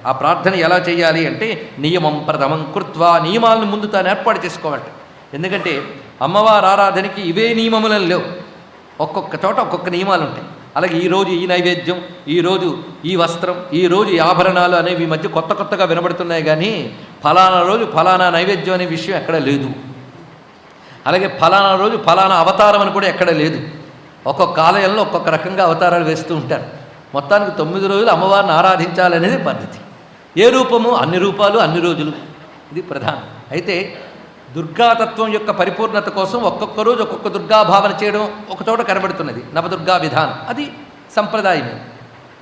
ఆ ప్రార్థన ఎలా చేయాలి అంటే నియమం ప్రథమం కృత్వా, నియమాలను ముందు తాను ఏర్పాటు చేసుకోవాలట. ఎందుకంటే అమ్మవారి ఆరాధనకి ఇవే నియమములను లేవు, ఒక్కొక్క చోట ఒక్కొక్క నియమాలు ఉంటాయి. అలాగే ఈరోజు ఈ నైవేద్యం, ఈరోజు ఈ వస్త్రం, ఈరోజు ఈ ఆభరణాలు అనేవి ఈ మధ్య కొత్త కొత్తగా వినబడుతున్నాయి, కానీ ఫలానా రోజు ఫలానా నైవేద్యం అనే విషయం ఎక్కడ లేదు. అలాగే ఫలానా రోజు ఫలానా అవతారం అని కూడా ఎక్కడ లేదు. ఒక్కొక్క ఆలయంలో ఒక్కొక్క రకంగా అవతారాలు వేస్తూ ఉంటారు. మొత్తానికి 9 రోజులు అమ్మవారిని ఆరాధించాలనేది పద్ధతి. ఏ రూపము? అన్ని రూపాలు అన్ని రోజులు, ఇది ప్రధానం. అయితే దుర్గాతత్వం యొక్క పరిపూర్ణత కోసం ఒక్కొక్క రోజు ఒక్కొక్క దుర్గాభావన చేయడం ఒకచోట కనబడుతున్నది, నవదుర్గా విధానం, అది సంప్రదాయమే.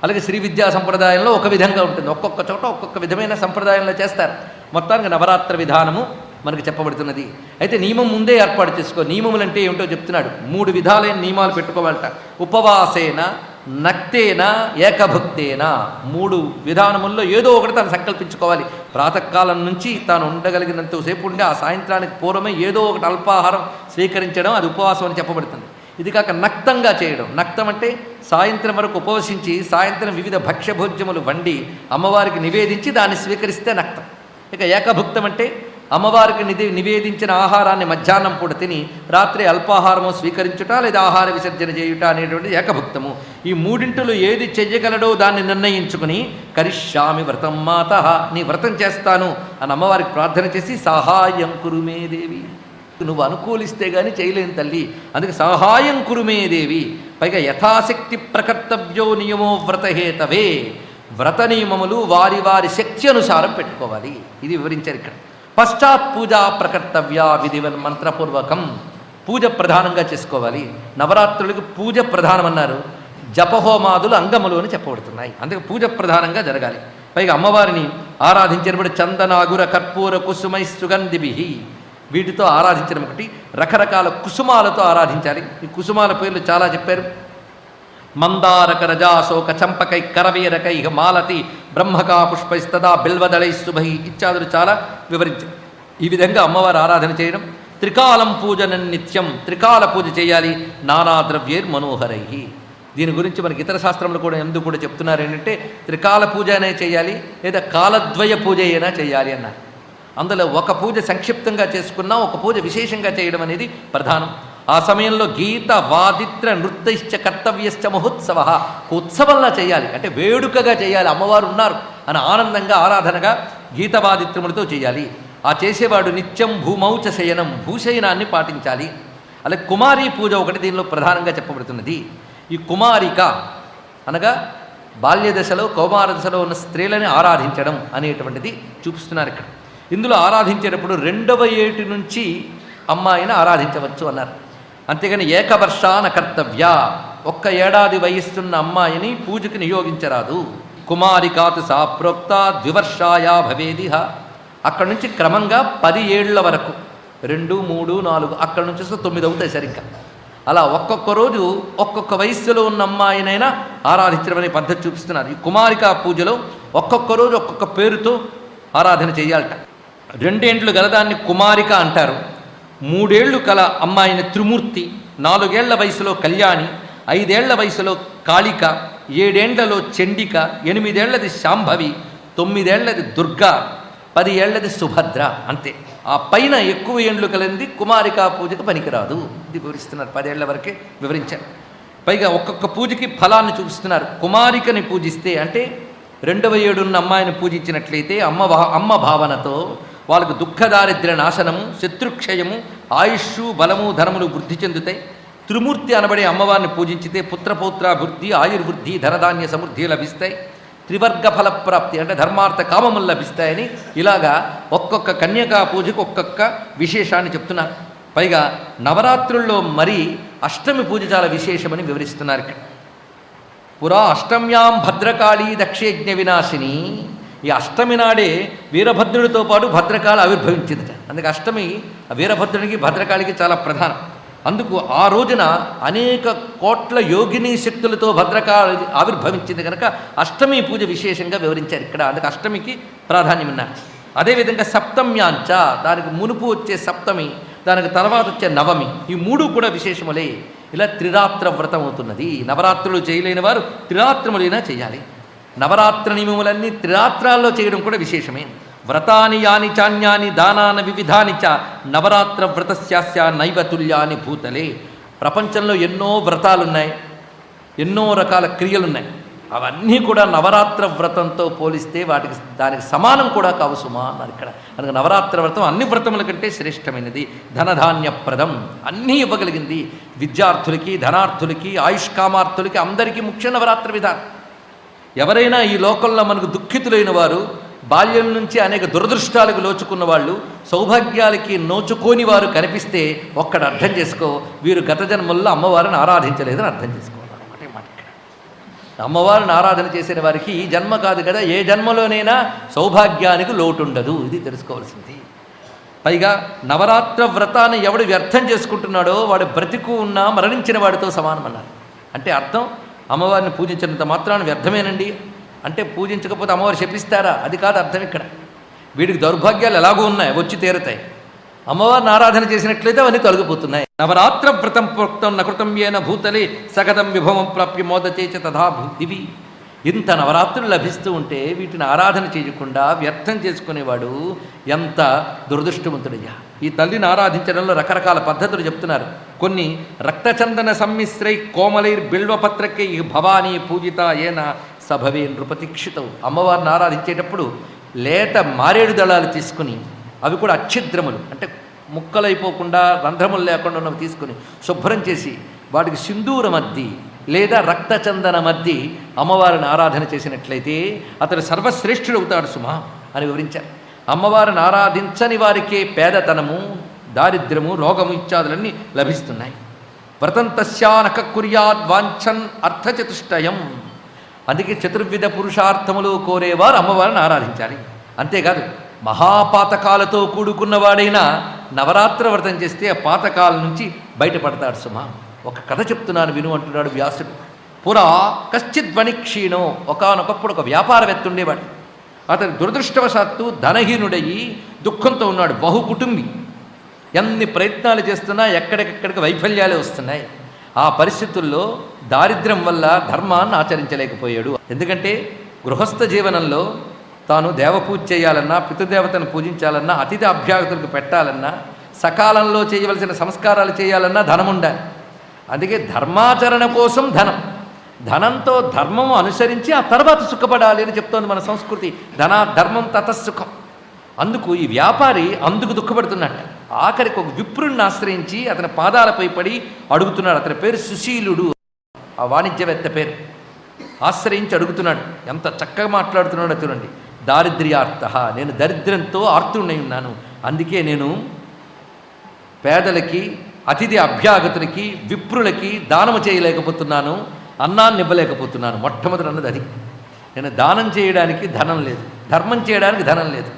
అలాగే శ్రీ విద్యా సంప్రదాయంలో ఒక విధంగా ఉంటుంది, ఒక్కొక్క చోట ఒక్కొక్క విధమైన సంప్రదాయంలో చేస్తారు. మొత్తానికి నవరాత్ర విధానము మనకు చెప్పబడుతున్నది. అయితే నియమం ముందే ఏర్పాటు చేసుకో. నియమములు అంటే ఏమిటో చెప్తున్నాడు. 3 విధాలైన నియమాలు పెట్టుకోవాలట. ఉపవాసేన, నక్తేన, ఏకభుక్తేన, 3 విధానముల్లో ఏదో ఒకటి తాను సంకల్పించుకోవాలి. ప్రాతకాలం నుంచి తాను ఉండగలిగినంతసేపు ఉండి ఆ సాయంత్రానికి పూర్వమే ఏదో ఒకటి అల్పాహారం స్వీకరించడం, అది ఉపవాసం అని చెప్పబడుతుంది. ఇది కాక నక్తంగా చేయడం. నక్తం అంటే సాయంత్రం వరకు ఉపవసించి సాయంత్రం వివిధ భక్ష్యభోజ్యములు వండి అమ్మవారికి నివేదించి దాన్ని స్వీకరిస్తే నక్తం. ఇక ఏకభుక్తం అంటే అమ్మవారికి నివేదించిన ఆహారాన్ని మధ్యాహ్నం పూట తిని రాత్రి అల్పాహారము స్వీకరించుట లేదా ఆహార విసర్జన చేయుట అనేటువంటిది ఏకభుక్తము. ఈ 3 ఏది చెయ్యగలడో దాన్ని నిర్ణయించుకుని కరిష్యామి వ్రతం మాత, నీ వ్రతం చేస్తాను అని అమ్మవారికి ప్రార్థన చేసి సహాయం కురుమే దేవి, నువ్వు అనుకూలిస్తే గాని చేయలేని తల్లి, అందుకే సహాయం కురుమే దేవి. పైగా యథాశక్తి ప్రకర్తవ్యో నియమో వ్రతహేతవే, వ్రత నియమములు వారి వారి శక్తి అనుసారం పెట్టుకోవాలి, ఇది వివరించారు ఇక్కడ. పశ్చాత్ పూజ ప్రకర్తవ్య విధివన్ మంత్రపూర్వకం, పూజ ప్రధానంగా చేసుకోవాలి. నవరాత్రులకు పూజ ప్రధానమన్నారు, జపహోమాదులు అంగములు అని చెప్పబడుతున్నాయి, అందుకే పూజ ప్రధానంగా జరగాలి. పైగా అమ్మవారిని ఆరాధించినప్పుడు చందనాగుర కర్పూర కుసుమై సుగంధిభి, వీటితో ఆరాధించడం ఒకటి. రకరకాల కుసుమాలతో ఆరాధించాలి. ఈ కుసుమాల పేర్లు చాలా చెప్పారు. మందారక రజాశోక చంపకై కరవీరకై మాలతి బ్రహ్మకా పుష్పైస్తదా బిల్వదళై శుభై ఇత్యాదులు చాలా వివరించారు. ఈ విధంగా అమ్మవారి ఆరాధన చేయడం. త్రికాలం పూజన నిత్యం, త్రికాల పూజ చేయాలి. నానా ద్రవ్యేర్ మనోహరై, దీని గురించి మనకి ఇతర శాస్త్రంలో కూడా ఎందుకు కూడా చెప్తున్నారు ఏంటంటే త్రికాల పూజ అయినా చేయాలి లేదా కాలద్వయ పూజ అయినా చేయాలి అన్నారు. అందులో ఒక పూజ సంక్షిప్తంగా చేసుకున్నా ఒక పూజ విశేషంగా చేయడం అనేది ప్రధానం. ఆ సమయంలో గీత వాదిత్ర నృత్యశ్చ కర్తవ్యశ్చ మహోత్సవ, ఉత్సవంలా చేయాలి, అంటే వేడుకగా చేయాలి. అమ్మవారు ఉన్నారు అని ఆనందంగా ఆరాధనగా గీతవాదిత్రములతో చేయాలి. ఆ చేసేవాడు నిత్యం భూమౌచ శయనం, భూశయనాన్ని పాటించాలి. అలాగే కుమారీ పూజ ఒకటి దీనిలో ప్రధానంగా చెప్పబడుతున్నది. ఈ కుమారిక అనగా బాల్యదశలో కౌమార దశలో ఉన్న స్త్రీలని ఆరాధించడం అనేటువంటిది చూపిస్తున్నారు ఇక్కడ. ఇందులో ఆరాధించేటప్పుడు 2వ ఏటి నుంచి అమ్మాయిని ఆరాధించవచ్చు అన్నారు. అంతేగాని ఏకవర్షాన కర్తవ్య, 1 ఏడాది వయస్సున్న అమ్మాయిని పూజకి నియోగించరాదు. కుమారికాతు సా ప్రోక్త ద్వివర్షాయా భవేదిహ, అక్కడి నుంచి క్రమంగా 10 ఏళ్ల వరకు 2, 3, 4 అక్కడి నుంచి 9 అవుతాయి సరిగ్గా. అలా ఒక్కొక్క రోజు ఒక్కొక్క వయస్సులో ఉన్న అమ్మాయినైనా ఆరాధించడం అనే పద్ధతి చూపిస్తున్నారు. ఈ కుమారికా పూజలో ఒక్కొక్క రోజు ఒక్కొక్క పేరుతో ఆరాధన చేయాలట. 2 ఏండ్లు గలదాన్ని కుమారిక అంటారు, 3 ఏళ్ళు కల అమ్మాయిని త్రిమూర్తి, 4 ఏళ్ల వయసులో కళ్యాణి, 5 ఏళ్ల వయసులో కాళిక, 7 ఏండ్లలో చండిక, 8 ఏళ్లది శాంభవి, 9 ఏళ్లది దుర్గా, 10 ఏళ్లది సుభద్ర. అంతే. ఆ పైన ఎక్కువ ఏండ్లు కలింది కుమారికా పూజకు పనికిరాదు. ఇది వివరిస్తున్నారు, 10 ఏళ్ల వరకే వివరించారు. పైగా ఒక్కొక్క పూజకి ఫలాన్ని చూపిస్తున్నారు. కుమారికని పూజిస్తే అంటే 2వ ఏడున్న అమ్మాయిని పూజించినట్లయితే అమ్మ భావనతో వాళ్ళకు దుఃఖదారిద్ర్య నాశనము, శత్రుక్షయము, ఆయుష్షు, బలము, ధనములు వృద్ధి చెందుతాయి. త్రిమూర్తి అనబడే అమ్మవారిని పూజించితే పుత్రపౌత్రాభివృద్ధి, ఆయుర్వృద్ధి, ధనధాన్య సమృద్ధి లభిస్తాయి. త్రివర్గ ఫలప్రాప్తి అంటే ధర్మార్థ కామములు లభిస్తాయని ఇలాగా ఒక్కొక్క కన్యకా పూజకు ఒక్కొక్క విశేషాన్ని చెప్తున్నారు. పైగా నవరాత్రుల్లో మరీ అష్టమి పూజ చాలా విశేషమని వివరిస్తున్నారు ఇక్కడ. పురా అష్టమ్యాం భద్రకాళీ దక్షయజ్ఞ వినాశిని, ఈ అష్టమి నాడే వీరభద్రుడితో పాటు భద్రకాళి ఆవిర్భవించిందట. అందుకే అష్టమి వీరభద్రుడికి భద్రకాళికి చాలా ప్రధానం. అందుకు ఆ రోజున అనేక కోట్ల యోగిని శక్తులతో భద్రకాళి ఆవిర్భవించింది కనుక అష్టమి పూజ విశేషంగా వివరించారు ఇక్కడ. అందుకే అష్టమికి ప్రాధాన్యం ఉన్నారు. అదేవిధంగా సప్తమ్యాంచ, దానికి మునుపు వచ్చే సప్తమి, దానికి తర్వాత వచ్చే నవమి, ఈ 3 కూడా విశేషములే. ఇలా త్రిరాత్ర వ్రతం అవుతున్నది. నవరాత్రులు చేయలేని వారు త్రిరాత్రములైనా చేయాలి. నవరాత్ర నియమములన్నీ త్రిరాత్రాల్లో చేయడం కూడా విశేషమే. వ్రతాని యాని చాన్యాని దానాన వివిధాని చ నవరాత్ర వ్రతస్యాస్య నైవతుల్యాని భూతలే. ప్రపంచంలో ఎన్నో వ్రతాలున్నాయి, ఎన్నో రకాల క్రియలున్నాయి. అవన్నీ కూడా నవరాత్ర వ్రతంతో పోలిస్తే దానికి సమానం కూడా కావు సుమా అన్నారు ఇక్కడ. అందుకే నవరాత్ర వ్రతం అన్ని వ్రతముల కంటే శ్రేష్టమైనది. ధనధాన్యప్రదం, అన్నీ ఇవ్వగలిగింది. విద్యార్థులకి, ధనార్థులకి, ఆయుష్కామార్థులకి అందరికీ ముఖ్య నవరాత్ర విధానం. ఎవరైనా ఈ లోకంలో మనకు దుఃఖితులైన వారు, బాల్యం నుంచి అనేక దురదృష్టాలకు లోచుకున్న వాళ్ళు, సౌభాగ్యాలకి నోచుకోని వారు కనిపిస్తే ఒక్కడ అర్థం చేసుకో, వీరు గత జన్మల్లో అమ్మవారిని ఆరాధించలేదని అర్థం చేసుకోవాలి. అమ్మవారిని ఆరాధన చేసిన వారికి ఈ జన్మ కాదు కదా, ఏ జన్మలోనైనా సౌభాగ్యానికి లోటు ఉండదు. ఇది తెలుసుకోవాల్సింది. పైగా నవరాత్ర వ్రతాన్ని ఎవడు వ్యర్థం చేసుకుంటున్నాడో వాడు బ్రతికు ఉన్నా మరణించిన వాడితో సమానమన్నారు. అంటే అర్థం, అమ్మవారిని పూజించినంత మాత్రాన్ని వ్యర్థమేనండి అంటే పూజించకపోతే అమ్మవారు శపిస్తారా? అది కాదు అర్థం ఇక్కడ. వీడికి దౌర్భాగ్యాలు ఎలాగో ఉన్నాయి, వచ్చి తీరుతాయి. అమ్మవారిని ఆరాధన చేసినట్లయితే అవన్నీ తొలగిపోతున్నాయి. నవరాత్ర వ్రతం ప్రోక్తం నకృతం ఏన భూతలే సగతం విభవం ప్రాప్య మోదతే చ తథా దివి. ఇంత నవరాత్రులు లభిస్తూ ఉంటే వీటిని ఆరాధన చేయకుండా వ్యర్థం చేసుకునేవాడు ఎంత దురదృష్టవంతుడయ్యా. ఈ తల్లిని ఆరాధించడంలో రకరకాల పద్ధతులు చెప్తున్నారు. కొన్ని రక్తచందన సమ్మిశ్రై కోమలైర్ బిల్వపత్రకై భవానీ పూజిత ఏన సభవే నృపతిక్షితవు. అమ్మవారిని ఆరాధించేటప్పుడు లేత మారేడు దళాలు తీసుకుని, అవి కూడా అచ్ఛిద్రములు అంటే ముక్కలైపోకుండా రంధ్రములు లేకుండా ఉన్నవి తీసుకుని శుభ్రం చేసి వాటికి సింధూరం అద్ది లేదా రక్తచందనం అద్ది అమ్మవారిని ఆరాధన చేసినట్లయితే అతడు సర్వశ్రేష్ఠుడు అవుతాడు సుమా అని వివరించారు. అమ్మవారిని ఆరాధించని వారికే పేదతనము, దారిద్ర్యము, రోగము ఇత్యాదులన్నీ లభిస్తున్నాయి. వ్రతం తస్యానక కుర్యాద్ వాంఛన్ అర్థచతుష్టయం. అందుకే చతుర్విధ పురుషార్థములు కోరేవారు అమ్మవారిని ఆరాధించాలి. అంతేకాదు మహాపాతకాలతో కూడుకున్నవాడైనా నవరాత్ర వ్రతం చేస్తే ఆ పాతకాల నుంచి బయటపడతాడు సుమా. ఒక కథ చెప్తున్నాను విను అంటున్నాడు వ్యాసుడు. పురా కశ్చిద్వని క్షీణో. ఒకానొకప్పుడు ఒక వ్యాపారవేత్త ఉండేవాడు. అతను దురదృష్టవశాత్తు ధనహీనుడయ్యి దుఃఖంతో ఉన్నాడు. బహుకుటుంబి. ఎన్ని ప్రయత్నాలు చేస్తున్నా ఎక్కడికెక్కడికి వైఫల్యాలే వస్తున్నాయి. ఆ పరిస్థితుల్లో దారిద్ర్యం వల్ల ధర్మాన్ని ఆచరించలేకపోయాడు. ఎందుకంటే గృహస్థ జీవనంలో తాను దేవపూజ చేయాలన్నా, పితృదేవతను పూజించాలన్నా, అతిథి అభ్యాగతులకు పెట్టాలన్నా, సకాలంలో చేయవలసిన సంస్కారాలు చేయాలన్నా ధనం ఉండాలి. అందుకే ధర్మాచరణ కోసం ధనం, ధనంతో ధర్మము అనుసరించి ఆ తర్వాత సుఖపడాలి అని చెప్తోంది మన సంస్కృతి. ధర్మం తతసుఖం. అందుకు ఈ వ్యాపారి అందుకు దుఃఖపడుతున్నట్ట. ఆఖరికి ఒక విప్రుణ్ణి ఆశ్రయించి అతని పాదాలపై పడి అడుగుతున్నాడు. అతని పేరు సుశీలుడు, ఆ వాణిజ్యవేత్త పేరు. ఆశ్రయించి అడుగుతున్నాడు. ఎంత చక్కగా మాట్లాడుతున్నాడో చూడండి. దారిద్ర్యార్థ, నేను దరిద్రంతో ఆర్తుడై ఉన్నాను. అందుకే నేను పేదలకి, అతిథి అభ్యాగతులకి, విప్రులకి దానము చేయలేకపోతున్నాను, అన్నాన్ని ఇవ్వలేకపోతున్నాను. మొట్టమొదటి అన్నది అది. నేను దానం చేయడానికి ధనం లేదు, ధర్మం చేయడానికి ధనం లేదు.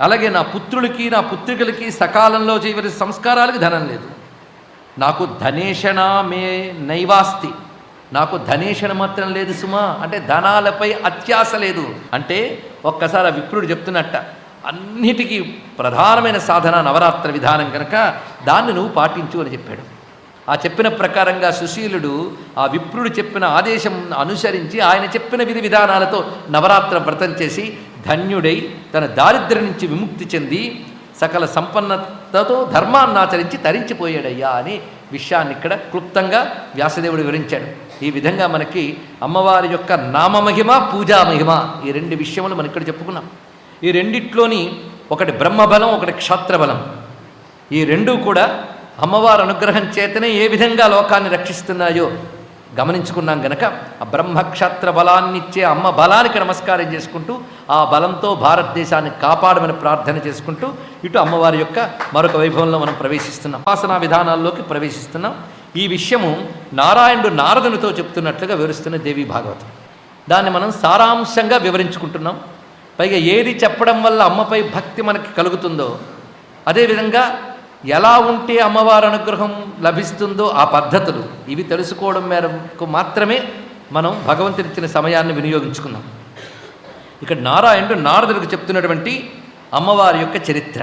అలాగే నా పుత్రులకి, నా పుత్రికలకి సకాలంలో చేయవలసిన సంస్కారాలకి ధనం లేదు. నాకు ధనేషణ మే నైవాస్తి, నాకు ధనేషణ మాత్రం లేదు సుమా. అంటే ధనాలపై అత్యాశ లేదు. అంటే ఒక్కసారి ఆ విప్రుడు చెప్తున్నట్ట, అన్నిటికీ ప్రధానమైన సాధన నవరాత్ర విధానం కనుక దాన్ని నువ్వు పాటించు అని చెప్పాడు. ఆ చెప్పిన ప్రకారంగా సుశీలుడు ఆ విప్రుడు చెప్పిన ఆదేశం అనుసరించి ఆయన చెప్పిన విధి విధానాలతో నవరాత్ర వ్రతం చేసి ధన్యుడై తన దారిద్ర్యం నుంచి విముక్తి చెంది సకల సంపన్నతతో ధర్మాన్ని ఆచరించి తరించిపోయాడయ్యా అని విషయాన్ని ఇక్కడ క్లుప్తంగా వ్యాసదేవుడు వివరించాడు. ఈ విధంగా మనకి అమ్మవారి యొక్క నామమహిమ, పూజా మహిమ, ఈ రెండు విషయములు మనం ఇక్కడ చెప్పుకున్నాం. ఈ రెండిట్లోని ఒకటి బ్రహ్మబలం, ఒకటి క్షాత్రబలం. ఈ రెండూ కూడా అమ్మవారి అనుగ్రహం చేతనే ఏ విధంగా లోకాన్ని రక్షిస్తున్నాయో గమనించుకున్నాం గనక ఆ బ్రహ్మక్షత్ర బలాన్నిచ్చే అమ్మ బలానికి నమస్కారం చేసుకుంటూ ఆ బలంతో భారతదేశాన్ని కాపాడమని ప్రార్థన చేసుకుంటూ ఇటు అమ్మవారి యొక్క మరొక వైభవంలో మనం ప్రవేశిస్తున్నాం. ఉపాసనా విధానాల్లోకి ప్రవేశిస్తున్నాం. ఈ విషయము నారాయణుడు నారదునితో చెప్తున్నట్లుగా వివరిస్తున్న దేవీ భాగవతం. దాన్ని మనం సారాంశంగా వివరించుకుంటున్నాం. పైగా ఏది చెప్పడం వల్ల అమ్మపై భక్తి మనకి కలుగుతుందో, అదేవిధంగా ఎలా ఉంటే అమ్మవారి అనుగ్రహం లభిస్తుందో ఆ పద్ధతులు ఇవి తెలుసుకోవడం మేరకు మాత్రమే మనం భగవంతునిచ్చిన సమయాన్ని వినియోగించుకున్నాం. ఇక్కడ నారాయణుడు నారదుడికి చెప్తున్నటువంటి అమ్మవారి యొక్క చరిత్ర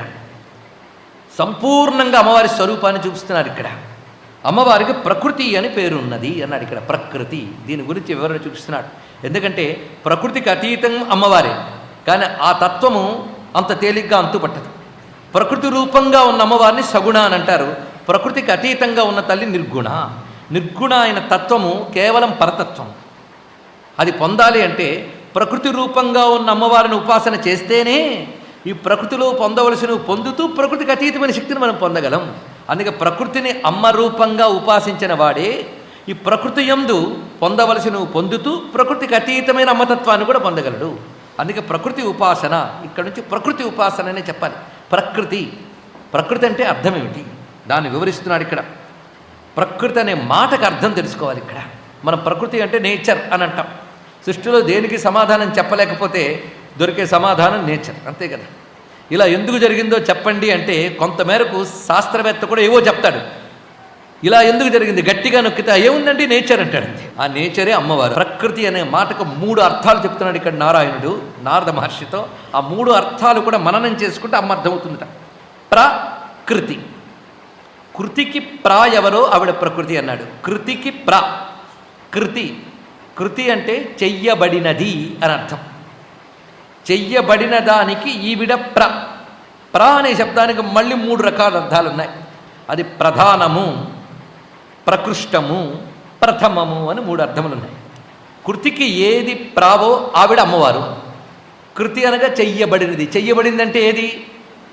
సంపూర్ణంగా అమ్మవారి స్వరూపాన్ని చూపిస్తున్నారు. ఇక్కడ అమ్మవారికి ప్రకృతి అని పేరు ఉన్నది అన్నాడు. ఇక్కడ ప్రకృతి, దీని గురించి వివరణ చూపిస్తున్నాడు. ఎందుకంటే ప్రకృతికి అతీతం అమ్మవారే, కానీ ఆ తత్వము అంత తేలిగ్గా అంతుపట్టదు. ప్రకృతి రూపంగా ఉన్న అమ్మవారిని సగుణ అని అంటారు. ప్రకృతికి అతీతంగా ఉన్న తల్లి నిర్గుణ. నిర్గుణ అయిన తత్వము కేవలం పరతత్వం. అది పొందాలి అంటే ప్రకృతి రూపంగా ఉన్న అమ్మవారిని ఉపాసన చేస్తేనే ఈ ప్రకృతిలో పొందవలసినవి పొందుతూ ప్రకృతికి అతీతమైన శక్తిని మనం పొందగలం. అందుకే ప్రకృతిని అమ్మ రూపంగా ఉపాసించిన వాడే ఈ ప్రకృతి యందు పొందవలసినవి పొందుతూ ప్రకృతికి అతీతమైన అమ్మతత్వాన్ని కూడా పొందగలడు. అందుకే ప్రకృతి ఉపాసన, ఇక్కడ నుంచి ప్రకృతి ఉపాసన అనే చెప్పాలి. ప్రకృతి అంటే అర్థం ఏమిటి దాన్ని వివరిస్తున్నాడు ఇక్కడ. ప్రకృతి అనే మాటకు అర్థం తెలుసుకోవాలి. ఇక్కడ మనం ప్రకృతి అంటే నేచర్ అని అంటాం. సృష్టిలో దేనికి సమాధానం చెప్పలేకపోతే దొరికే సమాధానం నేచర్, అంతే కదా. ఇలా ఎందుకు జరిగిందో చెప్పండి అంటే కొంతమేరకు శాస్త్రవేత్త కూడా ఏవో చెప్తాడు. ఇలా ఎందుకు జరిగింది గట్టిగా నొక్కితే ఏముందండి నేచర్ అంటాడంతే. ఆ నేచరే అమ్మవారు. ప్రకృతి అనే మాటకు 3 అర్థాలు చెప్తున్నాడు ఇక్కడ నారాయణుడు నారద మహర్షితో. ఆ 3 అర్థాలు కూడా మననం చేసుకుంటే అమ్మ అర్థమవుతుందట. ప్రకృతి, కృతికి ప్రా ఎవరో ఆవిడ ప్రకృతి అన్నాడు. కృతికి కృతి అంటే చెయ్యబడినది అని అర్థం. చెయ్యబడిన దానికి ఈవిడ ప్ర అనే శబ్దానికి మళ్ళీ 3 రకాల అర్థాలు ఉన్నాయి. అది ప్రధానము, ప్రకృష్టము, ప్రథమము అని 3 అర్థములు ఉన్నాయి. కృతికి ఏది ప్రావో ఆవిడ అమ్మవారు. కృతి అనగా చెయ్యబడినది. చెయ్యబడిందంటే ఏది?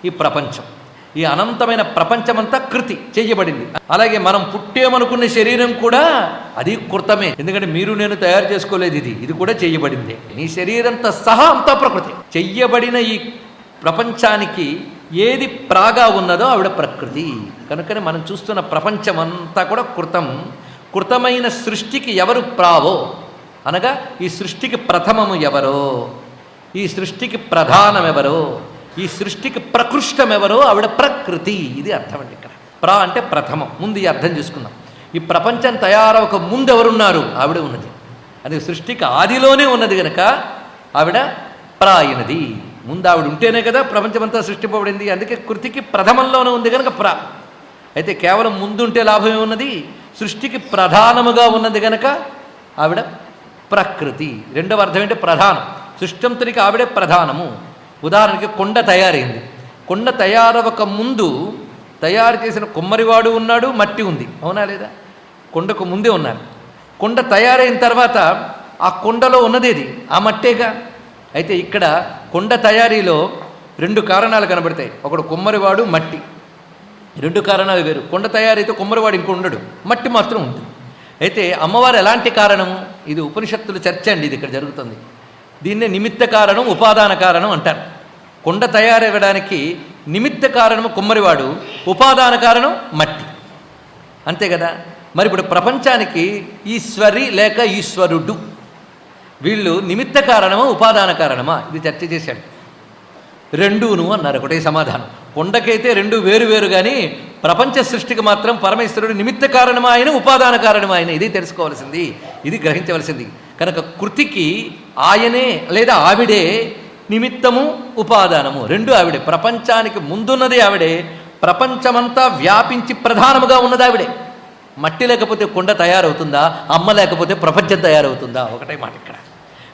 ఈ ప్రపంచం. ఈ అనంతమైన ప్రపంచమంతా కృతి చెయ్యబడింది. అలాగే మనం పుట్టేమనుకున్న శరీరం కూడా అది కృతమే. ఎందుకంటే మీరు నేను తయారు చేసుకోలేదు, ఇది కూడా చెయ్యబడింది. నీ శరీరంతో సహా అంతా ప్రకృతి. చెయ్యబడిన ఈ ప్రపంచానికి ఏది ప్రాగా ఉన్నదో ఆవిడ ప్రకృతి. కనుకనే మనం చూస్తున్న ప్రపంచం అంతా కూడా కృతమైన సృష్టికి ఎవరు ప్రావో అనగా ఈ సృష్టికి ప్రథమము ఎవరో, ఈ సృష్టికి ప్రధానం ఎవరో, ఈ సృష్టికి ప్రకృష్టం ఎవరో ఆవిడ ప్రకృతి. ఇది అర్థం అండి. ఇక్కడ అంటే ప్రథమం. ముందు ఈ అర్థం చేసుకుందాం. ఈ ప్రపంచం తయారవక ముందు ఎవరున్నారు? ఆవిడ ఉన్నది. అది సృష్టికి ఆదిలోనే ఉన్నది కనుక ఆవిడ అయినది. ముందు ఆవిడ ఉంటేనే కదా ప్రపంచమంతా సృష్టింపబడింది. అందుకే కృతికి ప్రథమంలోనే ఉంది కనుక అయితే కేవలం ముందుంటే లాభమే ఉన్నది. సృష్టికి ప్రధానముగా ఉన్నది కనుక ఆవిడ ప్రకృతి. రెండవ అర్థం ఏంటి? ప్రధానం. సృష్టంతునికి ఆవిడే ప్రధానము. ఉదాహరణకి కొండ తయారైంది. కొండ తయారవక ముందు తయారు చేసిన కుమ్మరివాడు ఉన్నాడు, మట్టి ఉంది, అవునా లేదా? కొండకు ముందే ఉన్నారు. కొండ తయారైన తర్వాత ఆ కొండలో ఉన్నదేది ఆ మట్టేగా. అయితే ఇక్కడ కొండ తయారీలో 2 కారణాలు కనబడతాయి. ఒకడు కుమ్మరివాడు, మట్టి. 2 కారణాలు వేరు. కొండ తయారైతే కుమ్మరివాడు ఇంకో ఉండడు, మట్టి మాత్రం ఉంటుంది. అయితే అమ్మవారు ఎలాంటి కారణము? ఇది ఉపనిషత్తుల చర్చ అండి. ఇది ఇక్కడ జరుగుతుంది. దీన్నే నిమిత్త కారణం, ఉపాదాన కారణం అంటారు. కొండ తయారవ్వడానికి నిమిత్త కారణము కుమ్మరివాడు, ఉపాదాన కారణం మట్టి, అంతే కదా. మరి ఇప్పుడు ప్రపంచానికి ఈశ్వరి లేక ఈశ్వరుడు, వీళ్ళు నిమిత్త కారణమా ఉపాదాన కారణమా? ఇది చర్చ చేశాడు. రెండూను అన్నారు. ఒకటే సమాధానం. కొండకైతే 2 వేరు కానీ ప్రపంచ సృష్టికి మాత్రం పరమేశ్వరుడు నిమిత్త కారణమా ఆయన, ఉపాదాన కారణమా ఆయన. ఇది తెలుసుకోవాల్సింది, ఇది గ్రహించవలసింది. కనుక కృతికి ఆయనే లేదా ఆవిడే నిమిత్తము, ఉపాదానము 2 ఆవిడే. ప్రపంచానికి ముందున్నది ఆవిడే, ప్రపంచమంతా వ్యాపించి ప్రధానముగా ఉన్నది ఆవిడే. మట్టి లేకపోతే కొండ తయారవుతుందా? అమ్మ లేకపోతే ప్రపంచం తయారవుతుందా? ఒకటే మాట ఇక్కడ.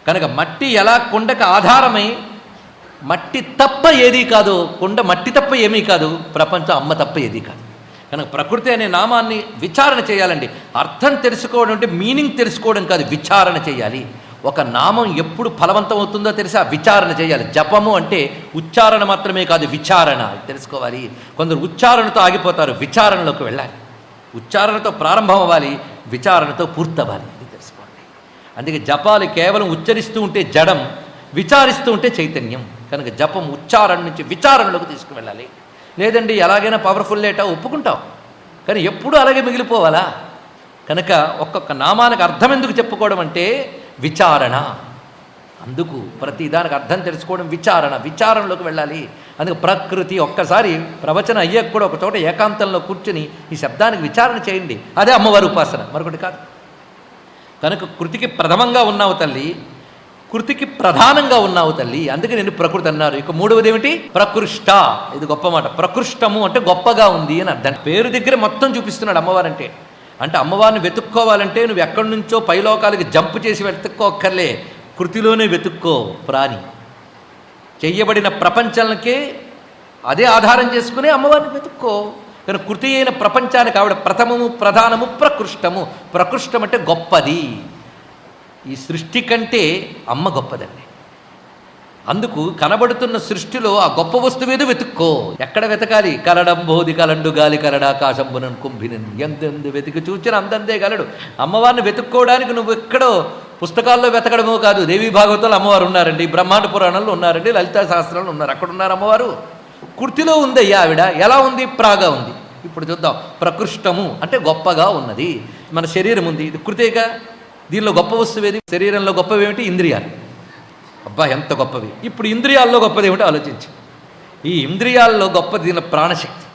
కనుక మట్టి ఎలా కొండకు ఆధారమై, మట్టి తప్ప ఏదీ కాదు, కొండ మట్టి తప్ప ఏమీ కాదు, ప్రపంచం అమ్మ తప్ప ఏదీ కాదు. కనుక ప్రకృతి అనే నామాన్ని విచారణ చేయాలండి. అర్థం తెలుసుకోవడం అంటే మీనింగ్ తెలుసుకోవడం కాదు, విచారణ చేయాలి. ఒక నామం ఎప్పుడు ఫలవంతం అవుతుందో తెలిసి ఆ విచారణ చేయాలి. జపము అంటే ఉచ్చారణ మాత్రమే కాదు, విచారణ తెలుసుకోవాలి. కొందరు ఉచ్చారణతో ఆగిపోతారు, విచారణలోకి వెళ్ళాలి. ఉచ్చారణతో ప్రారంభం అవ్వాలి, విచారణతో పూర్తవ్వాలి. ఇది తెలుసుకోండి. అందుకే జపాలు కేవలం ఉచ్చరిస్తూ ఉంటే జడం, విచారిస్తూ ఉంటే చైతన్యం. కనుక జపం ఉచ్చారణ నుంచి విచారణలోకి తీసుకువెళ్ళాలి. లేదండి ఎలాగైనా పవర్ఫుల్ లేటా ఒప్పుకుంటాం, కానీ ఎప్పుడూ అలాగే మిగిలిపోవాలా? కనుక ఒక్కొక్క నామానికి అర్థం ఎందుకు చెప్పుకోవడం అంటే విచారణ. అందుకు ప్రతి దానికి అర్థం తెలుసుకోవడం విచారణలోకి వెళ్ళాలి. అందుకు ప్రకృతి ఒక్కసారి ప్రవచనం అయ్యాక కూడా ఒక చోట ఏకాంతంలో కూర్చుని ఈ శబ్దానికి విచారణ చేయండి. అదే అమ్మవారి ఉపాసన, మరొకటి కాదు. కనుక కృతికి ప్రథమంగా ఉన్నావు తల్లి, కృతికి ప్రధానంగా ఉన్నావు తల్లి. అందుకే నేను ప్రకృతి అన్నారు. ఇక 3వది ఏమిటి? ప్రకృష్ట. ఇది గొప్ప మాట. ప్రకృష్టము అంటే గొప్పగా ఉంది అని అర్థం. పేరు దగ్గర మొత్తం చూపిస్తున్నాడు అమ్మవారంటే. అంటే అమ్మవారిని వెతుక్కోవాలంటే నువ్వు ఎక్కడి నుంచో పైలోకాలకి జంప్ చేసి వెతుక్కోక్కర్లే, కృతిలోనే వెతుక్కో. ప్రాణి చెయ్యబడిన ప్రపంచాలకే అదే ఆధారం చేసుకుని అమ్మవారిని వెతుక్కో. కానీ కృతి అయిన ప్రపంచానికి ఆవిడ ప్రథమము, ప్రధానము, ప్రకృష్టము. ప్రకృష్టం అంటే గొప్పది. ఈ సృష్టి కంటే అమ్మ గొప్పదండి. అందుకు కనబడుతున్న సృష్టిలో ఆ గొప్ప వస్తువేదో వెతుక్కో. ఎక్కడ వెతకాలి? కలడం బోధి కలండు గాలి కలడాకాశంబునన్ కుంభినన్ ఎందెందు వెతికి చూచిన అందందే గలడు. అమ్మవారిని వెతుక్కోవడానికి నువ్వు ఎక్కడో పుస్తకాల్లో వెతకడమో కాదు. దేవీ భాగవతంలో అమ్మవారు ఉన్నారండి, బ్రహ్మాండ పురాణంలో ఉన్నారండి, లలితా శాస్త్రాల్లో ఉన్నారు. అక్కడ ఉన్నారు అమ్మవారు. కృతిలో ఉందయ్యా ఆవిడ. ఎలా ఉంది? ప్రాగా ఉంది. ఇప్పుడు చూద్దాం. ప్రకృష్టము అంటే గొప్పగా ఉన్నది. మన శరీరం ఉంది, ఇది కృతేగా. దీనిలో గొప్ప వస్తువేది? శరీరంలో గొప్పవి ఏమిటి? ఇంద్రియాలు. అబ్బా ఎంత గొప్పవి. ఇప్పుడు ఇంద్రియాల్లో గొప్పది ఏమిటో ఆలోచించు. ఈ ఇంద్రియాల్లో గొప్పది దీని ప్రాణశక్తి.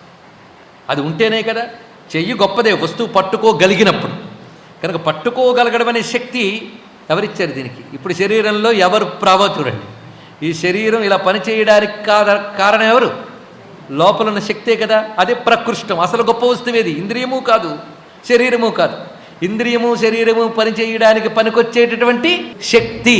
అది ఉంటేనే కదా. చెయ్యి గొప్పదే వస్తువు పట్టుకోగలిగినప్పుడు. కనుక పట్టుకోగలగడం అనే శక్తి ఎవరిచ్చారు దీనికి? ఇప్పుడు శరీరంలో ఎవరు ప్రావో చూడండి. ఈ శరీరం ఇలా పనిచేయడానికి కారణం ఎవరు? లోపల ఉన్న శక్తే కదా. అదే ప్రకృష్టం. అసలు గొప్ప వస్తువేది? ఇంద్రియము కాదు, శరీరము కాదు. ఇంద్రియము శరీరము పనిచేయడానికి పనికొచ్చేటటువంటి శక్తి.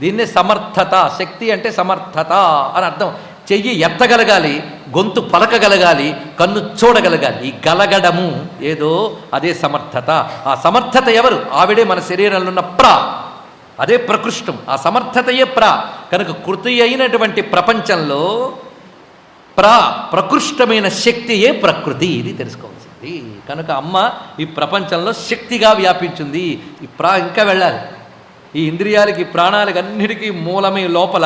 దీన్నే సమర్థత. శక్తి అంటే సమర్థత అని అర్థం. చెయ్యి ఎత్తగలగాలి, గొంతు పలకగలగాలి, కన్ను చూడగలగాలి. ఈ గలగడము ఏదో అదే సమర్థత. ఆ సమర్థత ఎవరు? ఆవిడే మన శరీరంలో ఉన్న అదే ప్రకృష్టం. ఆ సమర్థతయే కనుక కృతి అయినటువంటి ప్రపంచంలో ప్రకృష్టమైన శక్తియే ప్రకృతి. ఇది తెలుసుకోవాల్సింది. కనుక అమ్మ ఈ ప్రపంచంలో శక్తిగా వ్యాపించింది. ఈ ఇంకా వెళ్ళాలి. ఈ ఇంద్రియాలకి, ప్రాణాలకి అన్నిటికీ మూలమే లోపల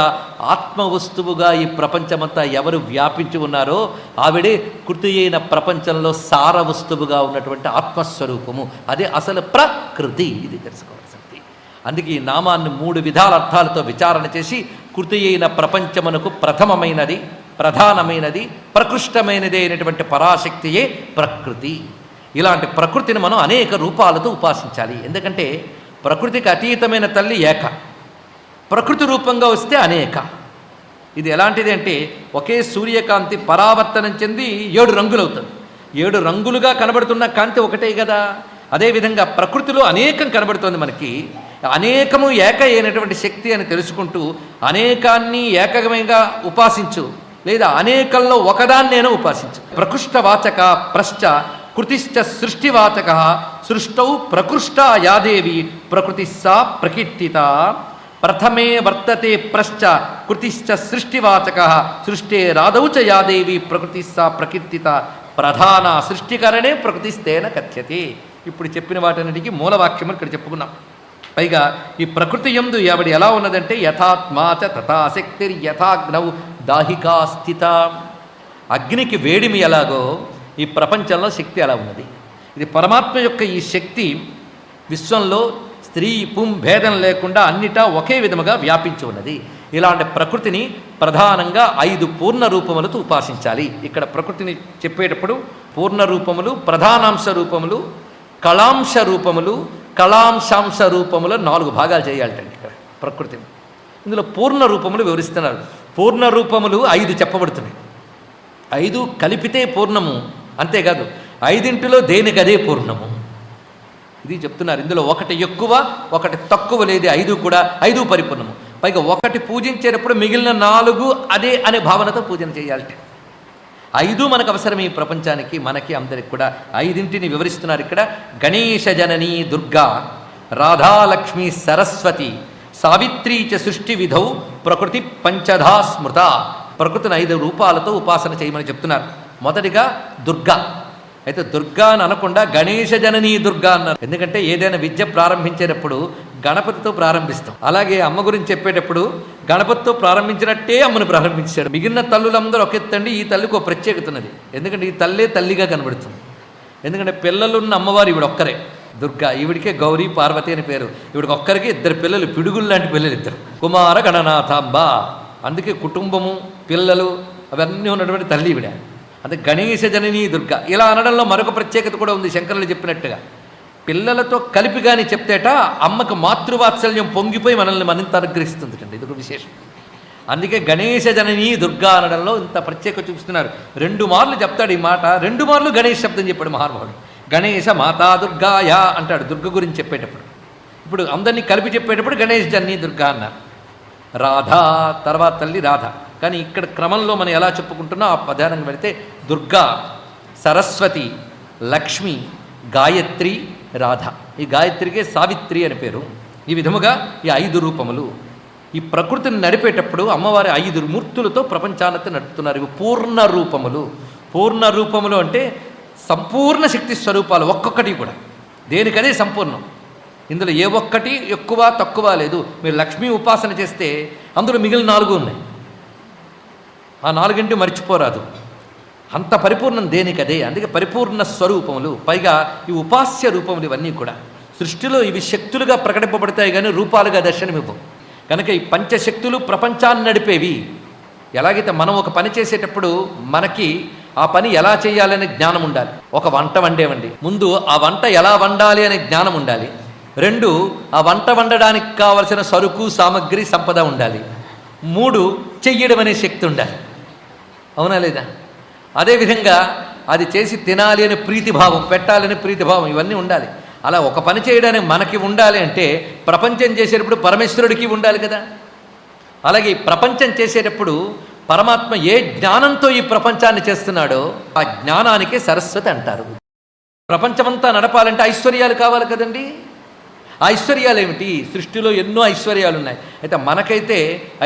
ఆత్మవస్తువుగా ఈ ప్రపంచమంతా ఎవరు వ్యాపించి ఉన్నారో ఆవిడే కృతి అయిన ప్రపంచంలో సార వస్తువుగా ఉన్నటువంటి ఆత్మస్వరూపము. అదే అసలు ప్రకృతి. ఇది తెలుసుకోవాల్సింది. అందుకే ఈ నామాన్ని 3 విధాల అర్థాలతో విచారణ చేసి కృతి అయిన ప్రపంచమునకు ప్రథమమైనది, ప్రధానమైనది, ప్రకృష్టమైనది అయినటువంటి పరాశక్తియే ప్రకృతి. ఇలాంటి ప్రకృతిని మనం అనేక రూపాలతో ఉపాసించాలి. ఎందుకంటే ప్రకృతికి అతీతమైన తల్లి ఏక, ప్రకృతి రూపంగా వస్తే అనేక. ఇది ఎలాంటిది అంటే ఒకే సూర్యకాంతి పరావర్తనం చెంది 7 రంగులు అవుతుంది. 7 రంగులుగా కనబడుతున్న కాంతి ఒకటే కదా. అదేవిధంగా ప్రకృతిలో అనేకం కనబడుతోంది మనకి. అనేకము ఏక అయినటువంటి శక్తి అని తెలుసుకుంటూ అనేకాన్ని ఏకమయంగా ఉపాసించు, లేదా అనేకంలో ఒకదాన్నేనో ఉపాసించు. ప్రకృష్టవాచక ప్రశ్చ కృతిశ్చ సృష్టివాచక సృష్టౌ ప్రకృష్టా యాదేవి ప్రకృతి సా ప్రకీర్తిత. ప్రథమే వర్తతే ప్రశ్చ కృతిశ్చ సృష్టివాచక సృష్టే రాదౌ చ యాదేవి ప్రకృతి సా ప్రకీర్తిత. ప్రధాన సృష్టికరణే ప్రకృతిస్తేన కథ్యతే. ఇప్పుడు చెప్పిన వాటన్నిటికీ మూలవాక్యము ఇక్కడ చెప్పుకున్నాం. పైగా ఈ ప్రకృతి యందు ఆవిడ ఎలా ఉన్నదంటే యథాత్మాచ తథాశక్తిర్ యథాగ్నౌ దాహికా స్థిత. అగ్నికి వేడిమి ఎలాగో ఈ ప్రపంచంలో శక్తి అలా ఉన్నది. ఇది పరమాత్మ యొక్క ఈ శక్తి విశ్వంలో స్త్రీ పుం భేదం లేకుండా అన్నిటా ఒకే విధముగా వ్యాపించి ఉన్నది. ఇలాంటి ప్రకృతిని ప్రధానంగా 5 పూర్ణ రూపములతో ఉపాసించాలి. ఇక్కడ ప్రకృతిని చెప్పేటప్పుడు పూర్ణ రూపములు, ప్రధానాంశ రూపములు, కళాంశ రూపములు, కళాంశాంశ రూపములు 4 భాగాలు చేయాలండి ఇక్కడ ప్రకృతిని. ఇందులో పూర్ణ రూపములు వివరిస్తున్నారు. పూర్ణ రూపములు 5 చెప్పబడుతున్నాయి. 5 కలిపితే పూర్ణము. అంతేకాదు 5 దేనికదే పూర్ణము. ఇది చెప్తున్నారు. ఇందులో ఒకటి ఎక్కువ, ఒకటి తక్కువ లేదు. 5 కూడా 5 పరిపూర్ణము. పైగా ఒకటి పూజించేటప్పుడు మిగిలిన 4 అదే అనే భావనతో పూజన చేయాలి. 5 మనకు అవసరం ఈ ప్రపంచానికి, మనకి, అందరికి కూడా. 5 వివరిస్తున్నారు ఇక్కడ. గణేశ జననీ దుర్గా, రాధాలక్ష్మి సరస్వతి, సావిత్రీ చ సృష్టి విధౌ ప్రకృతి పంచధా స్మృత. ప్రకృతిని 5 రూపాలతో ఉపాసన చేయమని చెప్తున్నారు. మొదటిగా దుర్గా. అయితే దుర్గా అని అనకుండా గణేశ జననీ దుర్గా అన్నారు. ఎందుకంటే ఏదైనా విద్య ప్రారంభించేటప్పుడు గణపతితో ప్రారంభిస్తాం. అలాగే అమ్మ గురించి చెప్పేటప్పుడు గణపతితో ప్రారంభించినట్టే అమ్మను ప్రారంభించాడు. మిగిలిన తల్లులందరూ ఒక ఎత్తండి, ఈ తల్లికి ఒక ప్రత్యేకత ఉన్నది. ఎందుకంటే ఈ తల్లే తల్లిగా కనబడుతుంది. ఎందుకంటే పిల్లలున్న అమ్మవారు ఈవిడ ఒక్కరే దుర్గా. ఈవిడికే గౌరీ పార్వతి అని పేరు. ఈవిడికి ఒక్కరికి 2 పిల్లలు, పిడుగులు లాంటి పిల్లలు 2, కుమార గణనాథాంబ. అందుకే కుటుంబము, పిల్లలు అవన్నీ ఉన్నటువంటి తల్లి ఈవిడ. అంటే గణేశ జననీ దుర్గా. ఇలా అనడంలో మరొక ప్రత్యేకత కూడా ఉంది. శంకరులు చెప్పినట్టుగా పిల్లలతో కలిపి కానీ చెప్తేట అమ్మకు మాతృవాత్సల్యం పొంగిపోయి మనల్ని మరింత అనుగ్రహిస్తుంది అండి. ఇది ఒక విశేషం. అందుకే గణేశ జననీ దుర్గా అనడంలో ఇంత ప్రత్యేకత చూపిస్తున్నారు. 2 మార్లు చెప్తాడు ఈ మాట. 2 మార్లు గణేష్ శబ్దం చెప్పాడు మహానుభావుడు. గణేశ మాతా దుర్గాయ అంటాడు దుర్గ గురించి చెప్పేటప్పుడు. ఇప్పుడు అందరినీ కలిపి చెప్పేటప్పుడు గణేష్ జన్ని దుర్గా అన్నారు. రాధా తర్వాత తల్లి రాధ. కానీ ఇక్కడ క్రమంలో మనం ఎలా చెప్పుకుంటున్నా ఆ ప్రధానంగా పెడితే దుర్గా, సరస్వతి, లక్ష్మి, గాయత్రి, రాధ. ఈ గాయత్రికే సావిత్రి అని పేరు. ఈ విధముగా ఈ 5 రూపములు ఈ ప్రకృతిని నడిపేటప్పుడు అమ్మవారి 5 మూర్తులతో ప్రపంచాన్ని నడుపుతున్నారు. ఇవి పూర్ణ రూపములు. పూర్ణ రూపములు అంటే సంపూర్ణ శక్తి స్వరూపాలు. ఒక్కొక్కటి కూడా దేనికదే సంపూర్ణం. ఇందులో ఏ ఒక్కటి ఎక్కువ తక్కువ లేదు. మీరు లక్ష్మీ ఉపాసన చేస్తే అందులో మిగిలిన 4 ఉన్నాయి. ఆ 4 మర్చిపోరాదు. అంత పరిపూర్ణం దేనికదే. అందుకే పరిపూర్ణ స్వరూపములు. పైగా ఈ ఉపాస్య రూపములు ఇవన్నీ కూడా సృష్టిలో ఇవి శక్తులుగా ప్రకటింపబడతాయి కానీ రూపాలుగా దర్శనమివ్వవు. కనుక ఈ పంచశక్తులు ప్రపంచాన్ని నడిపేవి. ఎలాగైతే మనం ఒక పని చేసేటప్పుడు మనకి ఆ పని ఎలా చేయాలనే జ్ఞానం ఉండాలి. ఒక వంట వండేవండి, ముందు ఆ వంట ఎలా వండాలి అనే జ్ఞానం ఉండాలి. 2 ఆ వంట వండడానికి కావలసిన సరుకు సామగ్రి సంపద ఉండాలి. 3 చెయ్యడం అనే శక్తి ఉండాలి. అవునా లేదా? అదేవిధంగా అది చేసి తినాలి అనే ప్రీతిభావం, పెట్టాలనే ప్రీతిభావం ఇవన్నీ ఉండాలి. అలా ఒక పని చేయడానికి మనకి ఉండాలి అంటే ప్రపంచం చేసేటప్పుడు పరమేశ్వరుడికి ఉండాలి కదా. అలాగే ప్రపంచం చేసేటప్పుడు పరమాత్మ ఏ జ్ఞానంతో ఈ ప్రపంచాన్ని చేస్తున్నాడో ఆ జ్ఞానానికే సరస్వతి అంటారు. ప్రపంచమంతా నడపాలంటే ఐశ్వర్యాలు కావాలి కదండి. ఐశ్వర్యాలు ఏమిటి? సృష్టిలో ఎన్నో ఐశ్వర్యాలు ఉన్నాయి. అయితే మనకైతే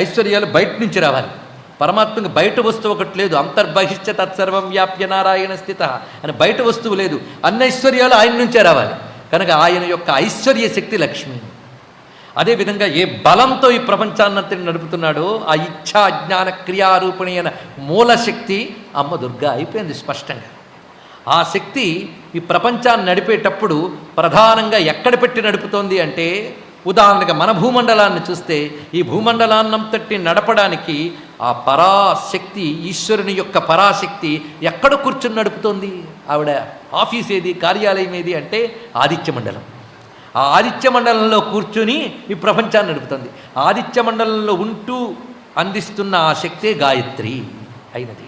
ఐశ్వర్యాలు బయట నుంచి రావాలి. పరమాత్మకి బయట వస్తువు ఒకటి లేదు. అంతర్బహిష్ట తత్సర్వం వ్యాప్య నారాయణ స్థిత అని బయట వస్తువు లేదు. అన్ని ఐశ్వర్యాలు ఆయన నుంచే రావాలి. కనుక ఆయన యొక్క ఐశ్వర్య శక్తి లక్ష్మి. అదేవిధంగా ఏ బలంతో ఈ ప్రపంచాన్నంతని నడుపుతున్నాడో ఆ ఇచ్ఛా జ్ఞాన క్రియారూపిణి అయిన మూలశక్తి అమ్మ దుర్గా అయిపోయింది స్పష్టంగా. ఆ శక్తి ఈ ప్రపంచాన్ని నడిపేటప్పుడు ప్రధానంగా ఎక్కడ పెట్టి నడుపుతోంది అంటే, ఉదాహరణగా మన భూమండలాన్ని చూస్తే ఈ భూమండలాన్నంతటి నడపడానికి ఆ పరాశక్తి, ఈశ్వరుని యొక్క పరాశక్తి ఎక్కడ కూర్చుని నడుపుతోంది? ఆవిడ ఆఫీస్ ఏది, కార్యాలయం ఏది అంటే ఆదిత్య మండలం. ఆ ఆదిత్య మండలంలో కూర్చుని ఈ ప్రపంచాన్ని నడుపుతుంది. ఆదిత్య మండలంలో ఉంటూ అందిస్తున్న ఆ శక్తే గాయత్రి అయినది.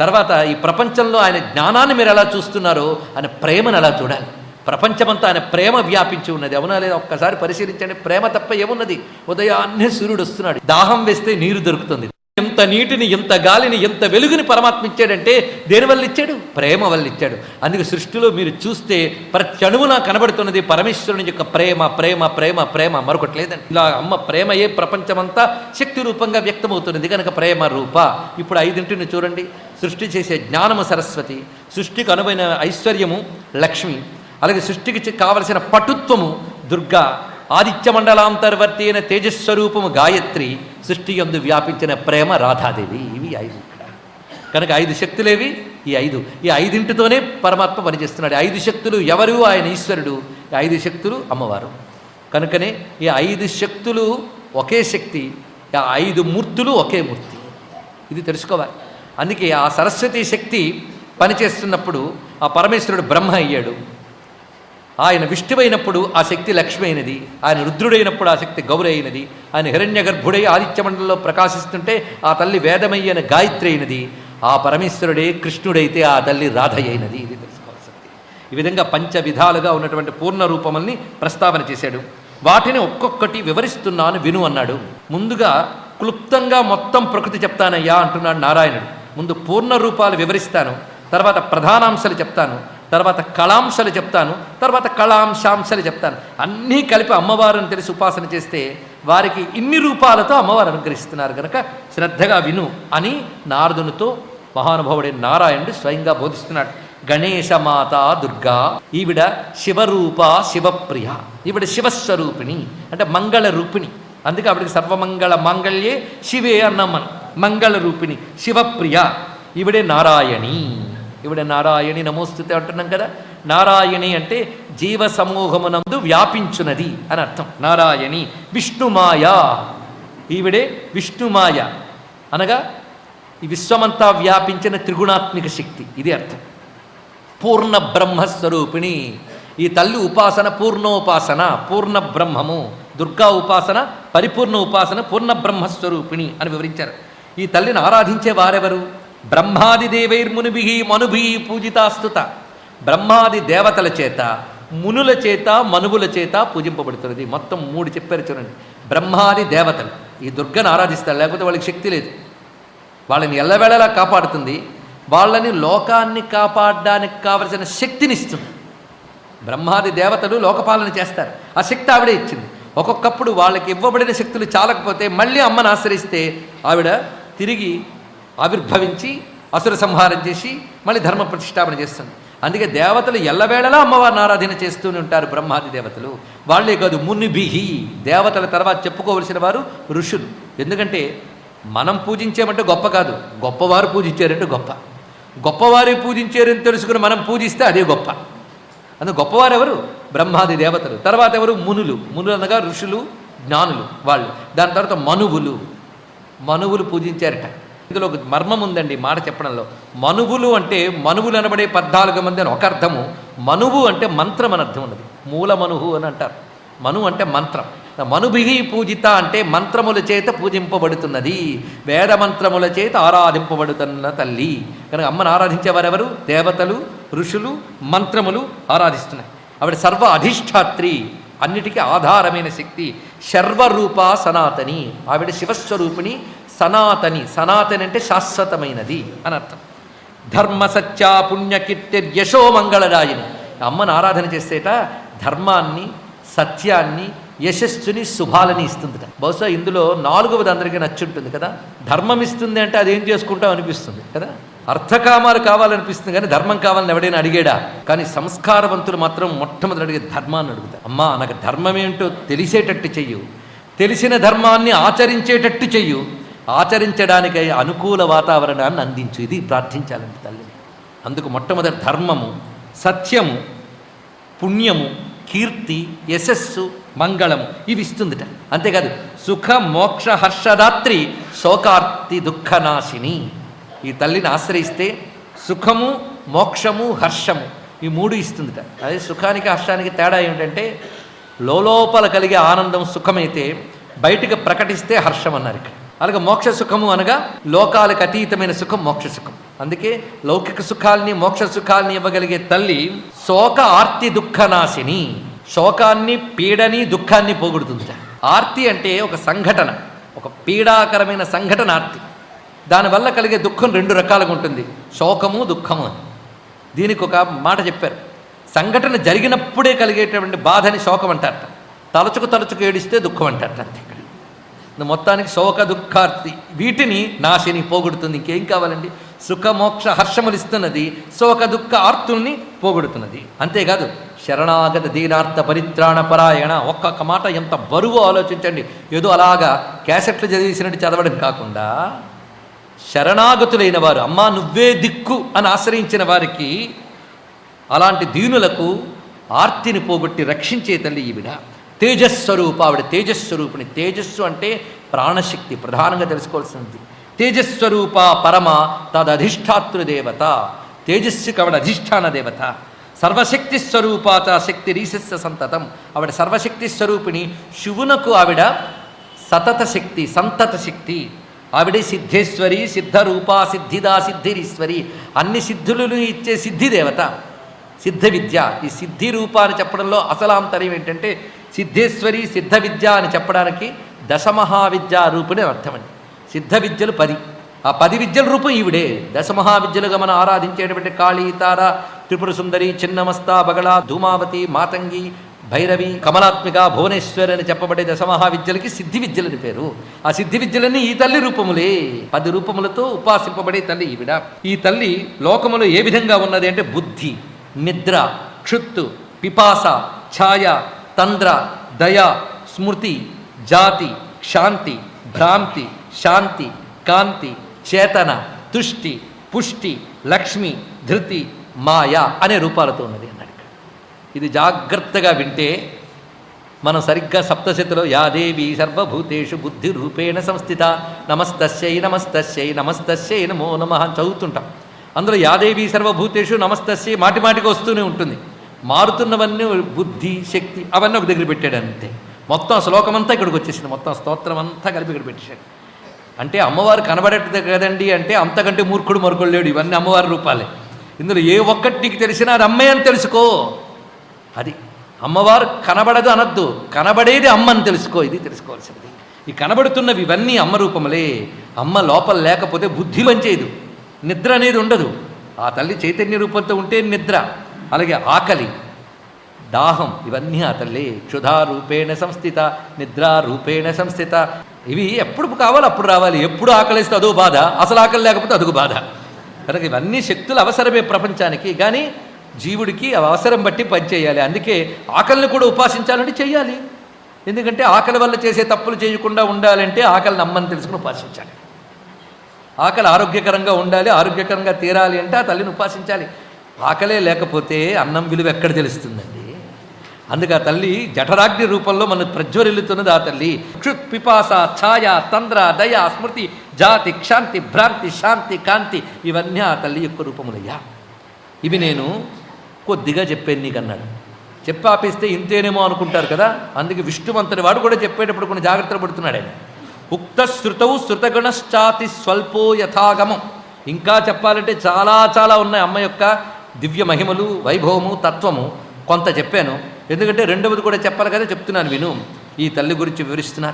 తర్వాత ఈ ప్రపంచంలో ఆయన జ్ఞానాన్ని మీరు ఎలా చూస్తున్నారో ఆయన ప్రేమను ఎలా చూడాలి. ప్రపంచమంతా ఆయన ప్రేమ వ్యాపించి ఉన్నది. అవునా లేదా? ఒక్కసారి పరిశీలించండి. ప్రేమ తప్ప ఏమున్నది? ఉదయాన్నే సూర్యుడు వస్తున్నాడు, దాహం వేస్తే నీరు దొరుకుతుంది. ఎంత నీటిని, ఎంత గాలిని, ఎంత వెలుగుని పరమాత్మ ఇచ్చాడంటే దేనివల్ల ఇచ్చాడు? ప్రేమ వల్ల ఇచ్చాడు. అందుకే సృష్టిలో మీరు చూస్తే ప్రతి అణువున కనబడుతున్నది పరమేశ్వరుని యొక్క ప్రేమ, ప్రేమ, ప్రేమ, ప్రేమ, మరొకటి లేదండి. ఇలా అమ్మ ప్రేమయే ప్రపంచమంతా శక్తి రూపంగా వ్యక్తమవుతున్నది కనుక ప్రేమ రూప. ఇప్పుడు 5 చూడండి. సృష్టి చేసే జ్ఞానము సరస్వతి, సృష్టికి అనువైన ఐశ్వర్యము లక్ష్మి, అలాగే సృష్టికి కావలసిన పటుత్వము దుర్గా, ఆదిత్య మండలాంతర్వర్తి అయిన తేజస్వరూపము గాయత్రి, సృష్టి యందు వ్యాపించిన ప్రేమ రాధాదేవి. ఇవి 5 కనుక 5 శక్తులేవి ఈ 5. ఈ 5తోనే పరమాత్మ పనిచేస్తున్నాడు. 5 శక్తులు ఎవరు? ఆయన ఈశ్వరుడు. 5 శక్తులు అమ్మవారు. కనుకనే ఈ 5 శక్తులు ఒకే శక్తి, 5 మూర్తులు ఒకే మూర్తి. ఇది తెలుసుకోవాలి. అందుకే ఆ సరస్వతి శక్తి పనిచేస్తున్నప్పుడు ఆ పరమేశ్వరుడు బ్రహ్మ అయ్యాడు. ఆయన విష్ణువైనప్పుడు ఆ శక్తి లక్ష్మి అయినది. ఆయన రుద్రుడైనప్పుడు ఆ శక్తి గౌరి అయినది. ఆయన హిరణ్య గర్భుడై ఆదిత్య మండలంలో ప్రకాశిస్తుంటే ఆ తల్లి వేదమయ్యన గాయత్రి అయినది. ఆ పరమేశ్వరుడే కృష్ణుడైతే ఆ తల్లి రాధ అయినది. ఇది తెలుసుకోవాల్సింది. ఈ విధంగా 5 విధాలుగా ఉన్నటువంటి పూర్ణ రూపముల్ని ప్రస్తావన చేశాడు. వాటిని ఒక్కొక్కటి వివరిస్తున్నాను విను అన్నాడు. ముందుగా క్లుప్తంగా మొత్తం ప్రకృతి చెప్తానయ్యా అంటున్నాడు నారాయణుడు. ముందు పూర్ణ రూపాలు వివరిస్తాను, తర్వాత ప్రధానాంశాలు చెప్తాను, తర్వాత కళాంశాలు చెప్తాను, తర్వాత కళాంశాంశాలు చెప్తాను. అన్నీ కలిపి అమ్మవారిని తెలిసి ఉపాసన చేస్తే వారికి ఇన్ని రూపాలతో అమ్మవారు అనుగ్రహిస్తున్నారు కనుక శ్రద్ధగా విను అని నారదునితో మహానుభావుడైన నారాయణుడు స్వయంగా బోధిస్తున్నాడు. గణేశమాత దుర్గా, ఈవిడ శివరూప శివప్రియ. ఈవిడ శివస్వరూపిణి అంటే మంగళ రూపిణి. అందుకే ఆవిడకి సర్వమంగళ మాంగళ్యే శివే అన్నాం మనం. మంగళ రూపిణి, శివప్రియ. ఈవిడే నారాయణి. ఈవిడ నారాయణి నమోస్తుతే అంటున్నాం కదా. నారాయణి అంటే జీవ సమూహమునందు వ్యాపించున్నది అని అర్థం. నారాయణి. విష్ణుమాయ, ఈవిడే విష్ణుమాయ అనగా ఈ విశ్వమంతా వ్యాపించిన త్రిగుణాత్మిక శక్తి, ఇది అర్థం. పూర్ణ బ్రహ్మస్వరూపిణి. ఈ తల్లి ఉపాసన పూర్ణోపాసన, పూర్ణ బ్రహ్మము. దుర్గా ఉపాసన పరిపూర్ణ ఉపాసన, పూర్ణ బ్రహ్మస్వరూపిణి అని వివరించారు. ఈ తల్లిని ఆరాధించే వారెవరు? బ్రహ్మాది దేవైర్మునిభి మనుభి పూజితాస్తుత. బ్రహ్మాది దేవతల చేత, మునుల చేత, మనువుల చేత పూజింపబడుతున్నది. మొత్తం 3 చెప్పారు చూడండి. బ్రహ్మాది దేవతలు ఈ దుర్గను ఆరాధిస్తారు, లేకపోతే వాళ్ళకి శక్తి లేదు. వాళ్ళని ఎల్లవేళలా కాపాడుతుంది, వాళ్ళని లోకాన్ని కాపాడడానికి కావలసిన శక్తిని ఇస్తుంది. బ్రహ్మాది దేవతలు లోకపాలన చేస్తారు, ఆ శక్తి ఆవిడే ఇచ్చింది. ఒక్కొక్కప్పుడు వాళ్ళకి ఇవ్వబడిన శక్తులు చాలకపోతే మళ్ళీ అమ్మను ఆశ్రయిస్తే ఆవిడ తిరిగి ఆవిర్భవించి అసుర సంహారం చేసి మళ్ళీ ధర్మ ప్రతిష్టాపన చేస్తుంది. అందుకే దేవతలు ఎల్లవేళలా అమ్మవారిని ఆరాధన చేస్తూనే ఉంటారు. బ్రహ్మాది దేవతలు వాళ్ళే కాదు, మునిభిహి దేవతల తర్వాత చెప్పుకోవలసిన వారు ఋషులు. ఎందుకంటే మనం పూజించామంటే గొప్ప కాదు, గొప్పవారు పూజించారంటే గొప్ప. గొప్పవారే పూజించారని తెలుసుకుని మనం పూజిస్తే అదే గొప్ప. అందుకు గొప్పవారు ఎవరు? బ్రహ్మాది దేవతలు. తర్వాత ఎవరు? మునులు. మునులు అనగా ఋషులు, జ్ఞానులు వాళ్ళు. దాని తర్వాత మనువులు పూజించారట. ఇందులో ఒక మర్మం ఉందండి మాట చెప్పడంలో. మనువులు అంటే మనువులు అనబడే 14 మంది అని ఒక అర్థము, మనువు అంటే మంత్రం అని అర్థం ఉన్నది. మూల మనువు అని అంటారు. మను అంటే మంత్రం. మనుభిహి పూజిత అంటే మంత్రముల చేత పూజింపబడుతున్నది, వేద మంత్రముల చేత ఆరాధింపబడుతున్న తల్లి. కనుక అమ్మను ఆరాధించేవారెవరు? దేవతలు, ఋషులు, మంత్రములు ఆరాధిస్తున్నాయి. ఆవిడ సర్వ అధిష్టాత్రి, అన్నిటికీ ఆధారమైన శక్తి. శర్వరూప సనాతని, ఆవిడ శివస్వరూపిణి, సనాతని. సనాతని అంటే శాశ్వతమైనది అని అర్థం. ధర్మ సత్య పుణ్యకీర్తిర్యశో మంగళదాయిని. అమ్మను ఆరాధన చేసేట ధర్మాన్ని, సత్యాన్ని, యశస్సుని, శుభాలని ఇస్తుందిట. బహుశా ఇందులో 4వది అందరికీ నచ్చుంటుంది కదా. ధర్మం ఇస్తుంది అంటే అదేం చేసుకుంటాం అనిపిస్తుంది కదా. అర్థకామాలు కావాలనిపిస్తుంది కానీ ధర్మం కావాలని ఎవడైనా అడిగాడా? కానీ సంస్కారవంతులు మాత్రం మొట్టమొదటి అడిగే ధర్మాన్ని అడుగుతారు. అమ్మా నాకు ధర్మం ఏంటో తెలిసేటట్టు చెయ్యు, తెలిసిన ధర్మాన్ని ఆచరించేటట్టు చెయ్యు, ఆచరించడానికి అనుకూల వాతావరణాన్ని అందించు. ఇది ప్రార్థించాలంటే తల్లిని. అందుకు మొట్టమొదటి ధర్మము, సత్యము, పుణ్యము, కీర్తి, యశస్సు, మంగళము ఇవి ఇస్తుందిట. అంతేకాదు సుఖ మోక్ష హర్షదాత్రి శోకార్తి దుఃఖనాశిని. ఈ తల్లిని ఆశ్రయిస్తే సుఖము, మోక్షము, హర్షము ఈ 3 ఇస్తుందిట. అదే సుఖానికి హర్షానికి తేడా ఏమిటంటే లోపల కలిగే ఆనందం సుఖమైతే బయటికి ప్రకటిస్తే హర్షం అన్నారు ఇక్కడ. అలాగే మోక్ష సుఖము అనగా లోకాలకు అతీతమైన సుఖం మోక్ష సుఖం. అందుకే లౌకిక సుఖాల్ని, మోక్ష సుఖాల్ని ఇవ్వగలిగే తల్లి శోక ఆర్తి దుఃఖనాశిని. శోకాన్ని, పీడని, దుఃఖాన్ని పోగొడుతుంది. ఆర్తి అంటే ఒక సంఘటన, ఒక పీడాకరమైన సంఘటన ఆర్తి. దానివల్ల కలిగే దుఃఖం 2 రకాలుగా ఉంటుంది, శోకము, దుఃఖము అని. దీనికి ఒక మాట చెప్పారు. సంఘటన జరిగినప్పుడే కలిగేటువంటి బాధని శోకం అంటారట, తలుచుకు ఏడిస్తే దుఃఖం అంటారట. అంతే. ఇక్కడ మొత్తానికి శోక దుఃఖార్తి వీటిని నాశిని పోగొడుతుంది. ఇంకేం కావాలండి? సుఖ మోక్ష హర్షములు ఇస్తున్నది, శోక దుఃఖ ఆర్తుల్ని పోగొడుతున్నది. అంతేకాదు శరణాగత దీనార్థ పరిత్రాణ పరాయణ. ఒక్కొక్క మాట ఎంత బరువు ఆలోచించండి. ఏదో అలాగా క్యాసెట్లు చదివేసినట్టు చదవడం కాకుండా శరణాగతులైన వారు, అమ్మా నువ్వే దిక్కు అని ఆశ్రయించిన వారికి, అలాంటి దీనులకు ఆర్తిని పోగొట్టి రక్షించే తల్లి ఈవిడ. తేజస్వరూప, ఆవిడ తేజస్వరూపిణి. తేజస్సు అంటే ప్రాణశక్తి, ప్రధానంగా తెలుసుకోవాల్సింది. తేజస్వరూప పరమ తదధిష్టాతృదేవత. తేజస్సుకి ఆవిడ అధిష్టాన దేవత. సర్వశక్తి స్వరూపాత శక్తి రీసస్య సంతతం. ఆవిడ సర్వశక్తి స్వరూపిణి. శివునకు ఆవిడ సతత శక్తి, సంతత శక్తి. ఆవిడే సిద్ధేశ్వరి, సిద్ధరూప, సిద్ధిదా, సిద్ధిరీశ్వరి. అన్ని సిద్ధులను ఇచ్చే సిద్ధిదేవత, సిద్ధ విద్య. ఈ సిద్ధి రూప అని చెప్పడంలో అసలాంతర్యం ఏంటంటే సిద్ధేశ్వరి, సిద్ధ విద్య అని చెప్పడానికి దశమహావిద్యా రూపుని అర్థమండి. సిద్ధ విద్యలు 10, ఆ 10 విద్యల రూపం ఈవిడే. దశమహావిద్యలుగా మనం ఆరాధించేటువంటి కాళీ, తార, త్రిపుర సుందరి, చిన్నమస్త, బగళ, ధూమావతి, మాతంగి, భైరవి, కమలాత్మిక, భువనేశ్వరి అని చెప్పబడే దశమహావిద్యలకి సిద్ధి విద్యలని పేరు. ఆ సిద్ధి విద్యలన్నీ ఈ తల్లి రూపములే. 10 రూపములతో ఉపాసింపబడే తల్లి ఈవిడ. ఈ తల్లి లోకములో ఏ విధంగా ఉన్నది అంటే బుద్ధి, నిద్ర, క్షుత్తు, పిపాస, ఛాయ, తంద్ర, దయ, స్మృతి, జాతి, శాంతి, భ్రాంతి, శాంతి, కాంతి, చేతన, తుష్టి, పుష్టి, లక్ష్మి, ధృతి, మాయ అనే రూపాలతో ఉన్నది అన్నాడు. ఇది జాగ్రత్తగా వింటే మనం సరిగ్గా సప్తశతిలో యాదేవి సర్వభూతేషు బుద్ధి రూపేణ సంస్థిత నమస్తస్యై నమస్తస్యై నమస్తస్యై నమో నమః అని చదువుతుంటాం. అందులో యాదేవి సర్వభూతేషు నమస్తస్యై మాటిమాటికి వస్తూనే ఉంటుంది. మారుతున్నవన్నీ బుద్ధి, శక్తి అవన్నీ ఒక దగ్గర పెట్టాడు అంతే. మొత్తం శ్లోకమంతా ఇక్కడికి వచ్చేసింది, మొత్తం స్తోత్రం అంతా కలిపి ఇక్కడ పెట్టేశాడు. అంటే అమ్మవారు కనబడేది కదండి అంటే అంతకంటే మూర్ఖుడు మరొకడు లేడు. ఇవన్నీ అమ్మవారి రూపాలే. ఇందులో ఏ ఒక్కటి నీకు తెలిసినా అది అమ్మే అని తెలుసుకో. అది అమ్మవారు కనబడదు అనద్దు, కనబడేది అమ్మ అని తెలుసుకో. ఇది తెలుసుకోవాల్సినది. ఈ కనబడుతున్నవి ఇవన్నీ అమ్మ రూపములే. అమ్మ లోపల లేకపోతే బుద్ధి పనిచేయదు, నిద్ర అనేది ఉండదు. ఆ తల్లి చైతన్య రూపంతో ఉంటే నిద్ర, అలాగే ఆకలి, దాహం, ఇవన్నీ ఆ తల్లి క్షుధారూపేణ సంస్థిత, నిద్రారూపేణ సంస్థిత. ఇవి ఎప్పుడు కావాలి అప్పుడు రావాలి. ఎప్పుడు ఆకలిస్తే అదో బాధ, అసలు ఆకలి లేకపోతే అదొక బాధ. కనుక ఇవన్నీ శక్తులు అవసరమే ప్రపంచానికి. కానీ జీవుడికి అవసరం బట్టి పనిచేయాలి. అందుకే ఆకలిని కూడా ఉపాసించాలంటే చెయ్యాలి. ఎందుకంటే ఆకలి వల్ల చేసే తప్పులు చేయకుండా ఉండాలంటే ఆకలిని అమ్మని తెలుసుకుని ఉపాసించాలి. ఆకలి ఆరోగ్యకరంగా ఉండాలి, ఆరోగ్యకరంగా తీరాలి అంటే ఆ తల్లిని ఉపాసించాలి. ఆకలే లేకపోతే అన్నం విలువ ఎక్కడ తెలుస్తుందండి? అందుకే ఆ తల్లి జఠరాగ్ని రూపంలో మన ప్రజ్వరిల్లుతున్నది ఆ తల్లి. క్షుత్ పిపాస ఛాయ తంద్ర దయ స్మృతి జాతి క్షాంతి భ్రాంతి శాంతి కాంతి, ఇవన్నీ ఆ తల్లి యొక్క రూపములయ్యా. ఇవి నేను కొద్దిగా చెప్పాను నీకన్నాడు. చెప్పాపిస్తే ఇంతేనేమో అనుకుంటారు కదా. అందుకే విష్ణువంతుని వాడు కూడా చెప్పేటప్పుడు కొన్ని జాగ్రత్తలు పడుతున్నాడు ఆయన. ఉక్త శృతౌ శృతగణశ్చాతి స్వల్పో యథాగమం. ఇంకా చెప్పాలంటే చాలా చాలా ఉన్నాయి అమ్మ యొక్క దివ్య మహిమలు, వైభవము, తత్వము. కొంత చెప్పాను, ఎందుకంటే రెండవది కూడా చెప్పాలి కదా, చెప్తున్నాను విను. ఈ తల్లి గురించి వివరిస్తున్నా.